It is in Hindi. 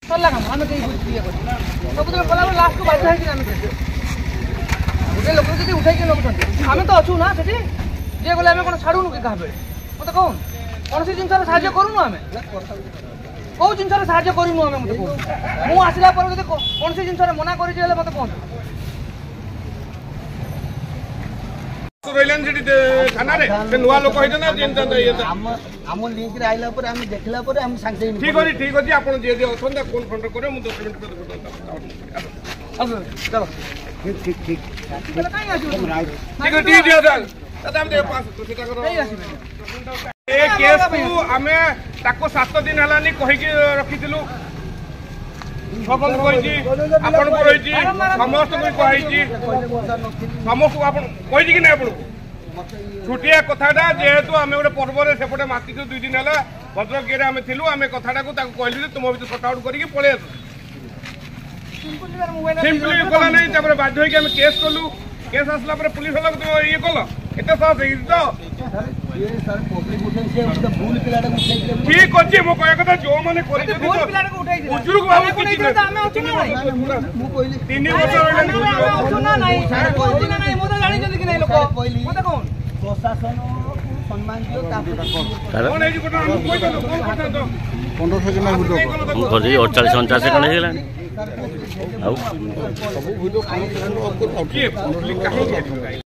सरला काम आम कहीं सब कला लास्ट को बाध्य गोटे लोक जी उठे नौकरी आम तो अच्छू ना से जी गले आम कौन छाड़ूनु कि क्या मत कौन कौन सी जिन साहय करूनु आम कौ जिन साहय करूनु आम मत कहूँ मुझे कौन सी जिन मना कर मत कहूँ थाना रे नुआ लोक आम लिंक रे आइला पर हम देखला पर हम सांगे ठीक अछि आपण जे जे अछन कोन फोन करे मु 10 मिनिट चलो ठीक ठीक कहीं आजू ठीक दियो दादा हम दे पास तो सेटा करो ए केस को हमें ताको 7 दिन हलानी कहि के रखिथिलु सबन कहि आपण को रही समस्त को कहि समस्त आपण कहि कि नै आपण छुटिया कथाटा जेहेतु आम गोटे पर्व सेपटे मातिचु 2 दिन है भद्रक गेरे आम थिलु आम कथाटा को कहलु तुम भी सट आउट करके पळे आस सिंपली कला नहीं तापर बाध्य होई आम केस कलु केस आसला पर पुलिस वाला तुम ये कल एते साहस है तो ये सर पब्लिक उठे से तो भूल पिलाडा उठे ठीक अछि मो कहया कथा जो माने करि भूल पिलाडा को उठाई बुजुर्ग बाबू किछि आमे अछु ना मु कहली 3 वर्ष रहले अछु ना नहीं मो तो जानि जल्दी कि नहीं लोक मत कौन प्रशासन सम्मान दियो कौन है जी कोन कोइ तो कोन कथा तो 15 सेकंड हम कर 48 49 सेकंड हे गेलानी आउ सब वीडियो ये पब्लिक काहे